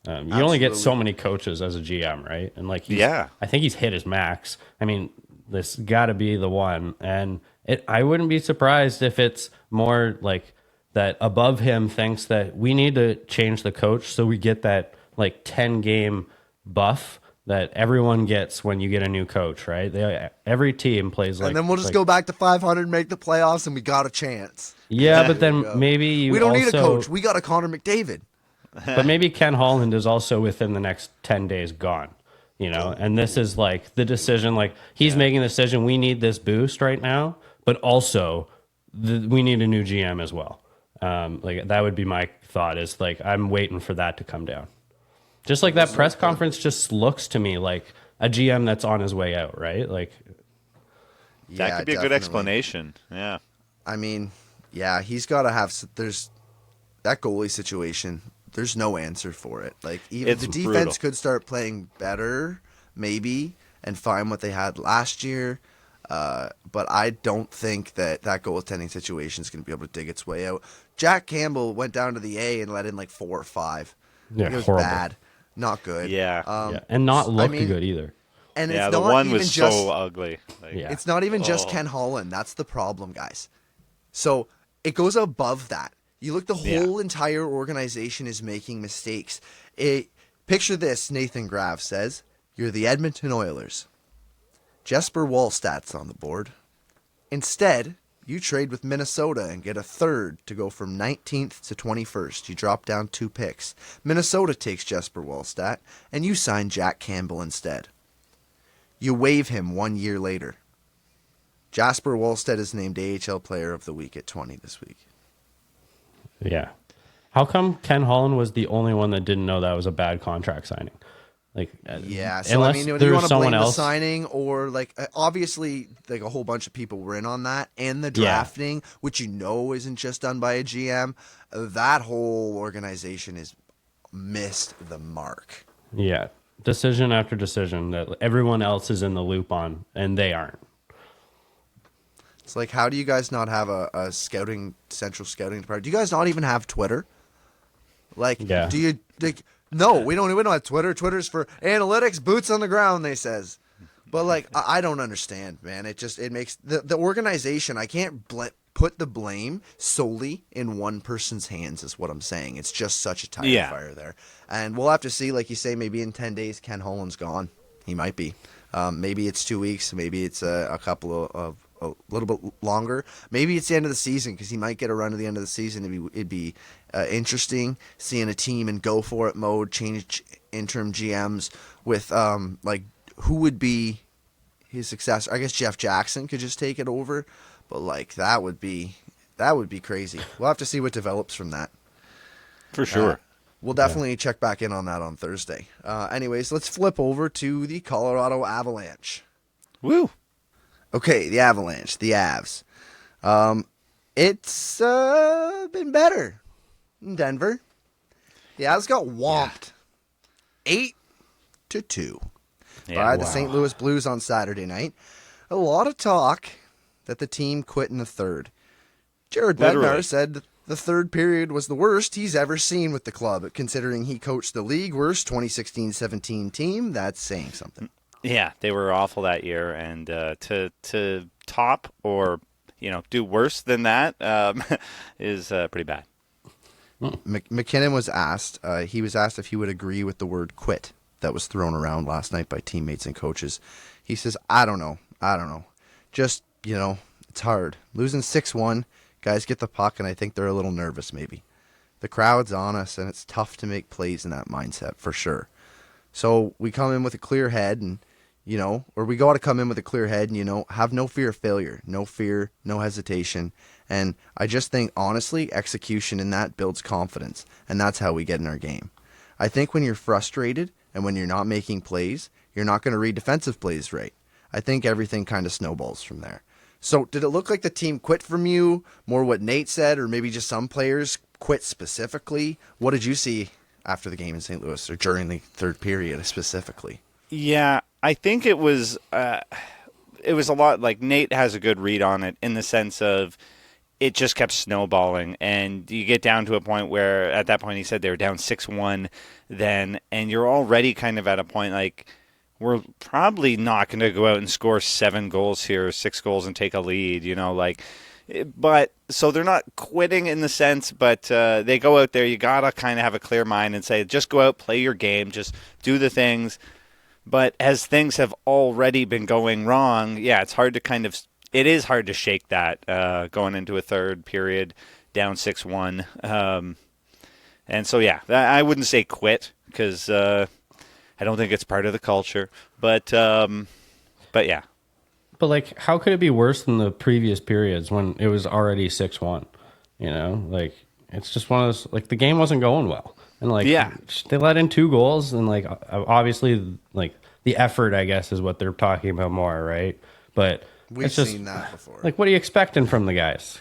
You only get so many coaches as a GM, right? And like, I think he's hit his max. I mean, this got to be the one. And I wouldn't be surprised if it's more like that above him thinks that we need to change the coach so we get that like 10-game buff that everyone gets when you get a new coach, right? Every team plays like... And then we'll just go back to 500, make the playoffs, and we got a chance. Yeah, but then maybe we don't need a coach. We got a Connor McDavid. But maybe Ken Holland is also within the next 10 days gone, you know? And this is like the decision, like he's making the decision, we need this boost right now, but also we need a new GM as well. Like that would be my thought, is like, I'm waiting for that to come down. Just like that press conference just looks to me like a GM that's on his way out, right? Like, that could be a good explanation. Yeah. I mean, yeah, he's got to have, there's that goalie situation. There's no answer for it. Like, even the defense could start playing better, maybe, and find what they had last year. But I don't think that goaltending situation is going to be able to dig its way out. Jack Campbell went down to the A and let in like 4 or 5. Yeah, it was horrible. Bad. Not good. Yeah. And not look good either. And yeah, it's the not one even was just, so ugly. Like, it's not even just Ken Holland. That's the problem, guys. So it goes above that. You look, the whole entire organization is making mistakes. Picture this, Nathan Graff says, you're the Edmonton Oilers. Jesper Wallstadt's on the board. Instead, you trade with Minnesota and get a third to go from 19th to 21st. You drop down 2 picks. Minnesota takes Jesper Wallstadt, and you sign Jack Campbell instead. You waive him 1 year later. Jasper Wallstedt is named AHL Player of the Week at 20 this week. Yeah. How come Ken Holland was the only one that didn't know that was a bad contract signing? Like, yeah, so I mean, do you want to blame the signing, or like, obviously, like a whole bunch of people were in on that, and the drafting, which you know isn't just done by a GM. That whole organization has missed the mark. Yeah, decision after decision that everyone else is in the loop on, and they aren't. It's like, how do you guys not have a central scouting department? Do you guys not even have Twitter? Like, do you? Like, no, we don't have Twitter. Twitter's for analytics, boots on the ground. They says, but like, I don't understand, man. It makes the organization. I can't put the blame solely in one person's hands. Is what I'm saying. It's just such a tire fire there, and we'll have to see. Like you say, maybe in 10 days, Ken Holland's gone. He might be. Maybe it's 2 weeks. Maybe it's a couple of a little bit longer. Maybe it's the end of the season because he might get a run to the end of the season. It'd be interesting seeing a team in go for it mode, change interim GMs with like who would be his successor. I guess Jeff Jackson could just take it over, but like that would be crazy. We'll have to see what develops from that. For sure. We'll definitely check back in on that on Thursday. Anyways, let's flip over to the Colorado Avalanche. Woo. Okay, the Avalanche, the Avs. It's been better in Denver. The Avs got whomped 8-2 by the St. Louis Blues on Saturday night. A lot of talk that the team quit in the third. Jared Bednar said the third period was the worst he's ever seen with the club, considering he coached the league worst 2016-17 team. That's saying something. Yeah, they were awful that year, and to top or do worse than that is pretty bad. McKinnon was asked. He was asked if he would agree with the word "quit" that was thrown around last night by teammates and coaches. He says, "I don't know. Just it's hard losing 6-1. Guys get the puck, and I think they're a little nervous. Maybe the crowd's on us, and it's tough to make plays in that mindset for sure. So we come in with a clear head, and." Or we got to come in with a clear head and, have no fear of failure, no fear, no hesitation. And I just think, honestly, execution in that builds confidence. And that's how we get in our game. I think when you're frustrated and when you're not making plays, you're not going to read defensive plays right. I think everything kind of snowballs from there. So did it look like the team quit from you? More what Nate said, or maybe just some players quit specifically? What did you see after the game in St. Louis or during the third period specifically? Yeah, I think it was a lot like Nate has a good read on it in the sense of it just kept snowballing, and you get down to a point where at that point he said they were down 6-1 then, and you're already kind of at a point like we're probably not going to go out and score 7 goals here, 6 goals and take a lead, but so they're not quitting in the sense, but they go out there, you got to kind of have a clear mind and say just go out, play your game, just do the things. But as things have already been going wrong, it is hard to shake that going into a third period down 6-1. And so, I wouldn't say quit because I don't think it's part of the culture. But yeah. But, like, how could it be worse than the previous periods when it was already 6-1? Like, it's just one of those, like, the game wasn't going well. And, like, they let in 2 goals, and, like, obviously, like, the effort, I guess, is what they're talking about more, right? But we've seen that before. Like, what are you expecting from the guys,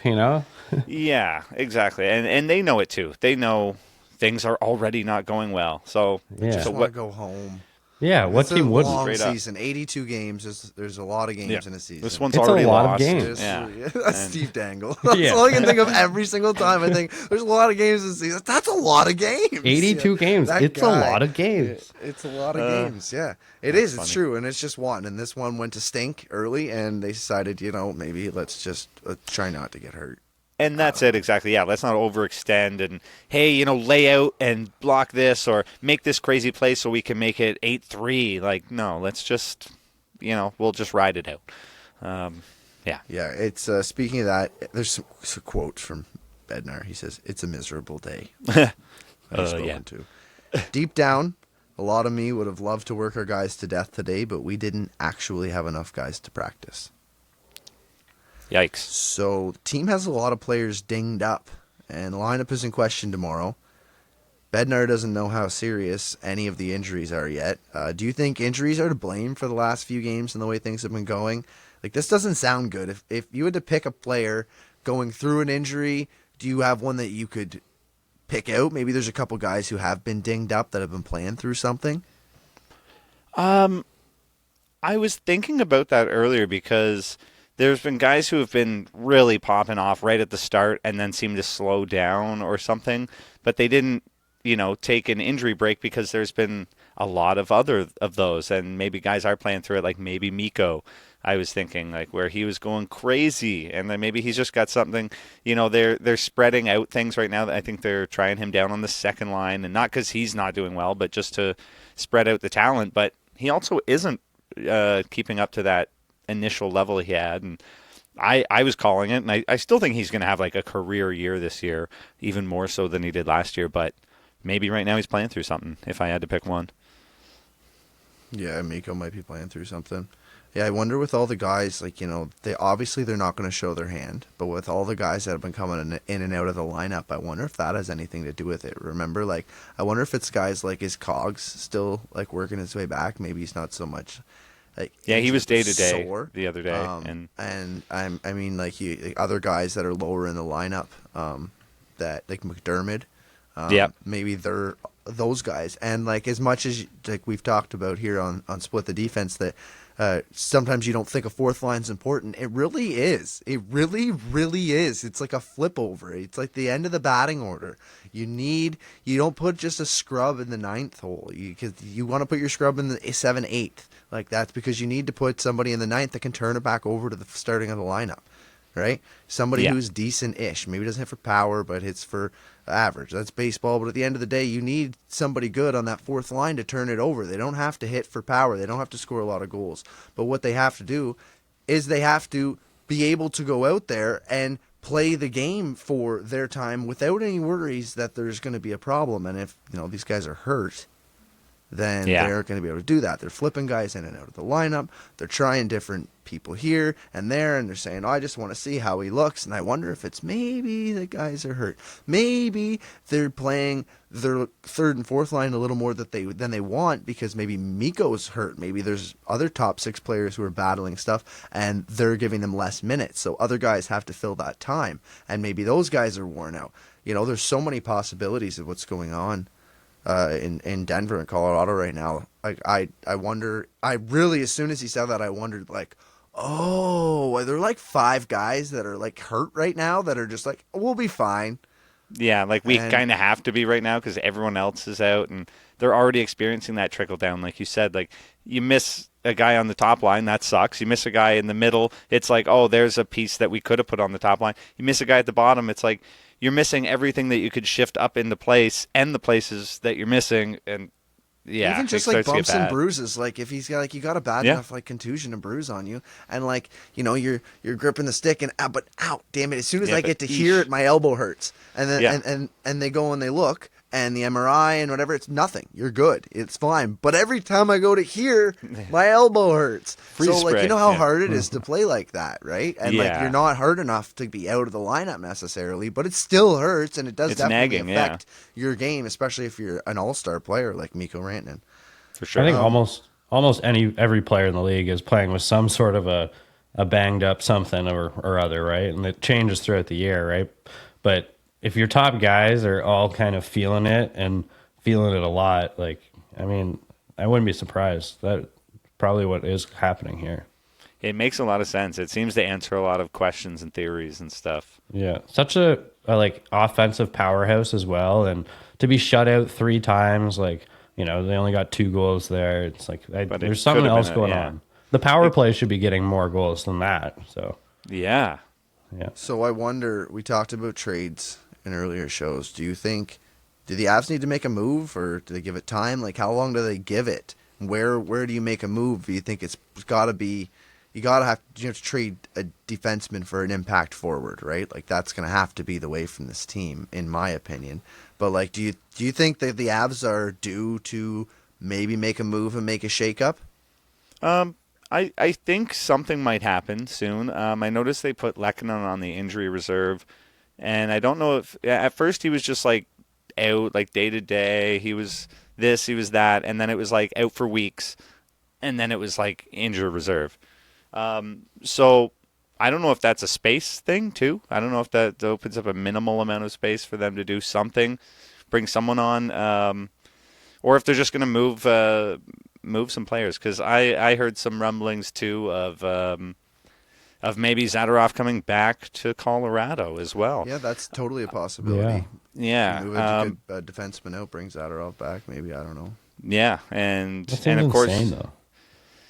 Yeah, exactly. And they know it, too. They know things are already not going well. So, just want to go home. Yeah, what team would? It's a long season, 82 games. There's a lot of games in a season. This one's already a lot lost. Of games. That's Steve Dangle. That's all I can think of every single time. I think there's a lot of games this season. That's a lot of games. 82 games. It's a lot of games. It's a lot of games. Yeah, it is. It's true, and it's just one. And this one went to stink early, and they decided, maybe let's just try not to get hurt. And that's it, exactly. Yeah, let's not overextend and, hey, lay out and block this or make this crazy play so we can make it 8-3. Like, no, let's just, we'll just ride it out. Yeah. Yeah, it's, speaking of that, there's some quotes from Bednar. He says, "It's a miserable day." To. Deep down, a lot of me would have loved to work our guys to death today, but we didn't actually have enough guys to practice. Yikes. So the team has a lot of players dinged up, and the lineup is in question tomorrow. Bednar doesn't know how serious any of the injuries are yet. Do you think injuries are to blame for the last few games and the way things have been going? Like, this doesn't sound good. If you had to pick a player going through an injury, do you have one that you could pick out? Maybe there's a couple guys who have been dinged up that have been playing through something. I was thinking about that earlier because there's been guys who have been really popping off right at the start and then seem to slow down or something, but they didn't, take an injury break because there's been a lot of other of those, and maybe guys are playing through it, like maybe Miko. I was thinking like where he was going crazy, and then maybe he's just got something. They're spreading out things right now. I think they're trying him down on the second line, and not because he's not doing well, but just to spread out the talent. But he also isn't keeping up to that initial level he had, and I was calling it, and I still think he's going to have like a career year this year, even more so than he did last year. But maybe right now he's playing through something. If I had to pick one, yeah, Miko might be playing through something. Yeah, I wonder with all the guys, like, they're not going to show their hand, but with all the guys that have been coming in and out of the lineup, I wonder if that has anything to do with it. Remember, like, I wonder if it's guys like his Cogs still, like, working his way back. Maybe he's not so much, like, yeah, he was day to day sore the other day, I mean, like, other guys that are lower in the lineup, that like McDermott, maybe they're those guys, and like as much as like we've talked about here on Split the Defense that. Sometimes you don't think a fourth line's important. It really is. It really, really is. It's like a flip over. It's like the end of the batting order. You don't put just a scrub in the ninth hole. Because you want to put your scrub in the 7th, 8th. Like that's because you need to put somebody in the ninth that can turn it back over to the starting of the lineup. Right? Somebody who's decent-ish. Maybe doesn't hit for power, but hits for average. That's baseball, but at the end of the day, you need somebody good on that fourth line to turn it over. They don't have to hit for power. They don't have to score a lot of goals. But what they have to do is they have to be able to go out there and play the game for their time without any worries that there's going to be a problem. And if, these guys are hurt, then they aren't going to be able to do that. They're flipping guys in and out of the lineup. They're trying different people here and there, and they're saying, I just want to see how he looks, and I wonder if it's maybe the guys are hurt. Maybe they're playing their third and fourth line a little more than they want because maybe Miko's hurt. Maybe there's other top 6 players who are battling stuff, and they're giving them less minutes, so other guys have to fill that time, and maybe those guys are worn out. There's so many possibilities of what's going on. In Denver and Colorado right now. Like I wonder, as soon as he said that, I wondered like, oh, are there like 5 guys that are like hurt right now that are just like, we'll be fine. Yeah, like we kind of have to be right now because everyone else is out and they're already experiencing that trickle down. Like you said, like you miss a guy on the top line, that sucks. You miss a guy in the middle, it's like, oh, there's a piece that we could have put on the top line. You miss a guy at the bottom, it's like, you're missing everything that you could shift up into place and the places that you're missing. And even just like bumps and bruises, like if he's got like you got a bad enough like contusion and bruise on you, and like you're gripping the stick and but ow, damn it! As soon as I get to hear it, my elbow hurts, and then and they go and they look. And the MRI and whatever, it's nothing. You're good. It's fine. But every time I go to here, my elbow hurts. Like, how hard it is to play like that, right? And like you're not hurt enough to be out of the lineup necessarily, but it still hurts, and it does definitely affect your game, especially if you're an all-star player like Mikko Rantanen. For sure. I think almost every player in the league is playing with some sort of a banged up something or other, right? And it changes throughout the year, right? But if your top guys are all kind of feeling it and feeling it a lot, like, I mean, I wouldn't be surprised. That's probably what is happening here. It makes a lot of sense. It seems to answer a lot of questions and theories and stuff. Yeah. Such a like offensive powerhouse as well. And to be shut out 3 times, like, they only got 2 goals there. It's like, there's something else going on. The power play should be getting more goals than that. So, yeah. So I wonder, we talked about trades in earlier shows. Do you think, do the Avs need to make a move, or do they give it time? Like, how long do they give it? Where do you make a move? Do you think it's got to be, you have to trade a defenseman for an impact forward, right? Like, that's going to have to be the way from this team, in my opinion. But like, do you think that the Avs are due to maybe make a move and make a shakeup? I think something might happen soon. I noticed they put Lehkonen on the injury reserve. And I don't know if at first he was just like out, like day to day. He was this, he was that, and then it was like out for weeks, and then it was like injured reserve. So I don't know if that's a space thing too. I don't know if that opens up a minimal amount of space for them to do something, bring someone on, or if they're just going to move some players. Because I heard some rumblings too of of maybe Zadorov coming back to Colorado as well. Yeah, that's totally a possibility. Yeah. Move a good defenseman out, bring Zadorov back. Maybe, I don't know. Yeah, and That and seems of course, insane, though.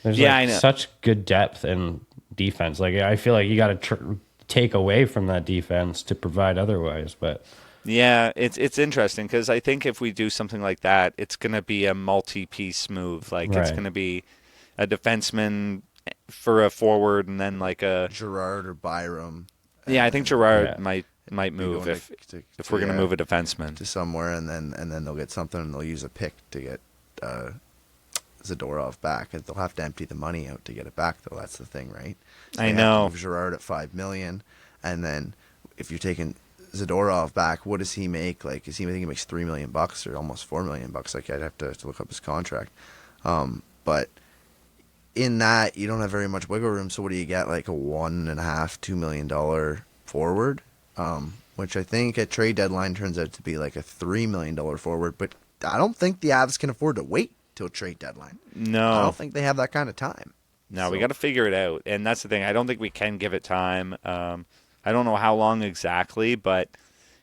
There's I know. such good depth in defense. Like I feel like you got to take away from that defense to provide otherwise. But yeah, it's interesting because I think if we do something like that, it's going to be a multi-piece move. Like it's going to be a defenseman for a forward, and then like a Gerard or Byram. Yeah, I think Gerard might move if we're going to move a defenseman to somewhere, and then they'll get something, and they'll use a pick to get Zadorov back. They'll have to empty the money out to get it back, though. That's the thing, right? So I know. Move Gerard at $5 million, and then if you're taking Zadorov back, what does he make? Like, I think he makes $3 million or almost $4 million. Like, I'd have to look up his contract, but in that, you don't have very much wiggle room. So what do you get? Like a $1.5–2 million forward, which I think at trade deadline turns out to be like a $3 million forward. But I don't think the Avs can afford to wait till trade deadline. No, I don't think they have that kind of time. No, we got to figure it out, and that's the thing. I don't think we can give it time. I don't know how long exactly, but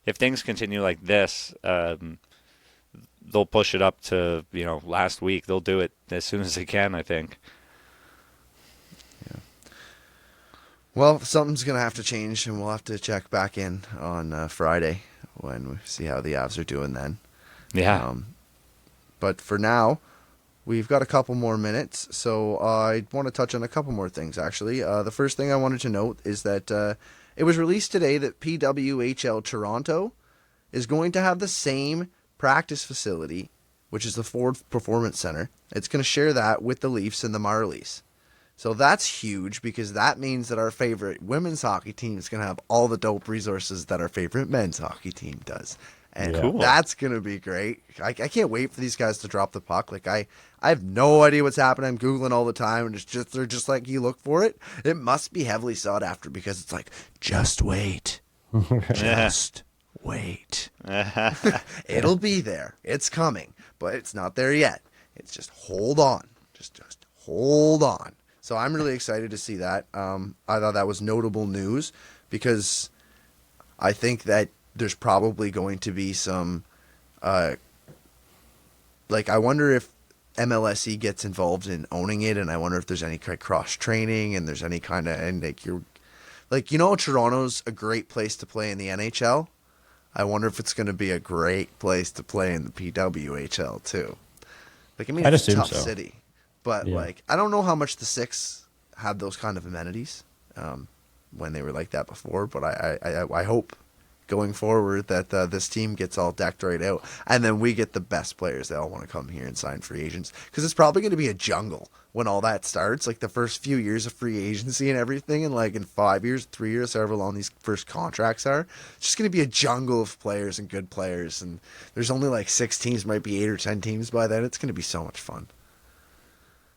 if things continue like this, they'll push it up to last week. They'll do it as soon as they can, I think. Well, something's going to have to change, and we'll have to check back in on Friday when we see how the Avs are doing then. Yeah. But for now, we've got a couple more minutes, so I want to touch on a couple more things, actually. The first thing I wanted to note is that it was released today that PWHL Toronto is going to have the same practice facility, which is the Ford Performance Center. It's going to share that with the Leafs and the Marlies. So that's huge because that means that our favorite women's hockey team is going to have all the dope resources that our favorite men's hockey team does. And that's going to be great. I can't wait for these guys to drop the puck. Like I have no idea what's happening. I'm Googling all the time, and they're just like, you look for it. It must be heavily sought after because it's like, just wait. Just wait. It'll be there. It's coming, but it's not there yet. It's just hold on. Just hold on. So I'm really excited to see that. I thought that was notable news because I think that there's probably going to be some, I wonder if MLSE gets involved in owning it, and I wonder if there's any cross training and there's any kind of, and Toronto's a great place to play in the NHL. I wonder if it's going to be a great place to play in the PWHL too. It's a tough city. But, I don't know how much the Six had those kind of amenities when they were like that before. But I hope going forward that this team gets all decked right out. And then we get the best players that all want to come here and sign free agents. Because it's probably going to be a jungle when all that starts. Like the first few years of free agency and everything. And in 5 years, 3 years, however long these first contracts are. It's just going to be a jungle of players and good players. And there's only 6 teams, might be 8 or 10 teams by then. It's going to be so much fun.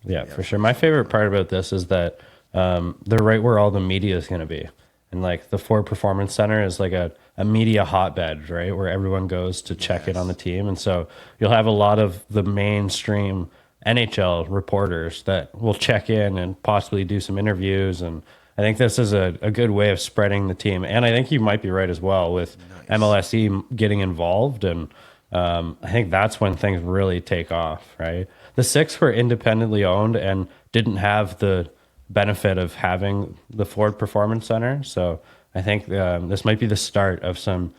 Yeah, for sure. My favorite part about this is that they're right where all the media is going to be. And the Ford Performance Center is like a media hotbed, right? Where everyone goes to check in on the team. And so you'll have a lot of the mainstream NHL reporters that will check in and possibly do some interviews. And I think this is a good way of spreading the team. And I think you might be right as well with MLSE getting involved. And I think that's when things really take off, right? The Six were independently owned and didn't have the benefit of having the Ford Performance Center. So I think this might be the start of some,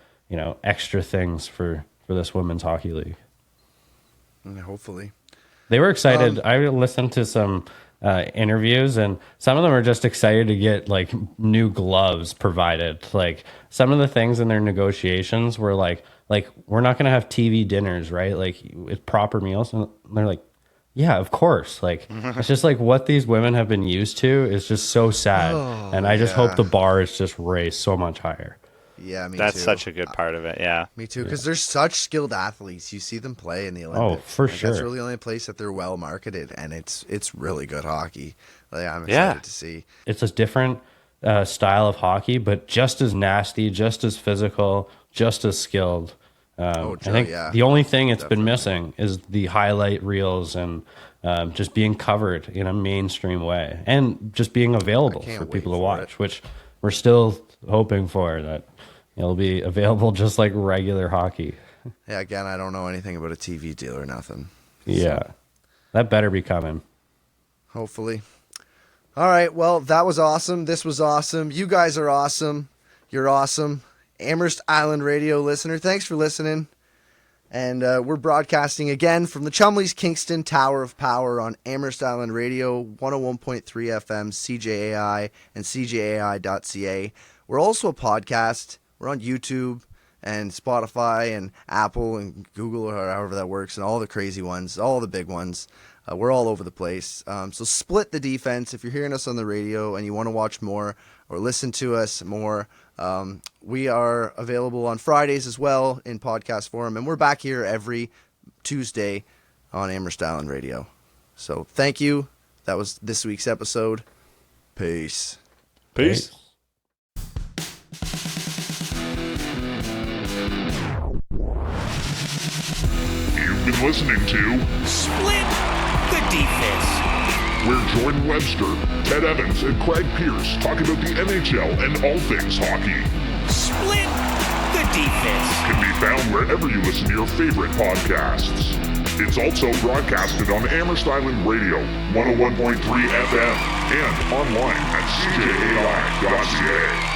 extra things for this women's hockey league. Hopefully. They were excited. I listened to some interviews, and some of them are just excited to get new gloves provided. Some of the things in their negotiations were like we're not going to have TV dinners, right? With proper meals. And they're like, yeah, of course. It's just what these women have been used to is just so sad. And I just hope the bar is just raised so much higher. Yeah, me That's too. such a good part of it, yeah. Me too, because they're such skilled athletes. You see them play in the Olympics. Oh, for sure. That's really the only place that they're well marketed, and it's really good hockey. I'm excited to see. It's a different style of hockey, but just as nasty, just as physical, just as skilled. I think the only thing it's been missing is the highlight reels and just being covered in a mainstream way and just being available for people to watch, which we're still hoping for, that it'll be available just like regular hockey. Yeah, again, I don't know anything about a TV deal or nothing. Yeah, that better be coming. Hopefully. All right, well, that was awesome. This was awesome. You guys are awesome. You're awesome. Amherst Island Radio listener, thanks for listening. And we're broadcasting again from the Chumleys Kingston Tower of Power on Amherst Island Radio, 101.3 FM, CJAI, and CJAI.CA. We're also a podcast. We're on YouTube and Spotify and Apple and Google, or however that works, and all the crazy ones, all the big ones. We're all over the place. So split the defense. If you're hearing us on the radio and you want to watch more or listen to us more, we are available on Fridays as well in podcast form. And we're back here every Tuesday on Amherst Island Radio. So thank you. That was this week's episode. Peace. Peace. You've been listening to Split the Defense, where Jordan Webster, Ted Evans, and Craig Pearce talk about the NHL and all things hockey. Split the Defense Can be found wherever you listen to your favorite podcasts. It's also broadcasted on Amherst Island Radio, 101.3 FM, and online at CJAI.CA.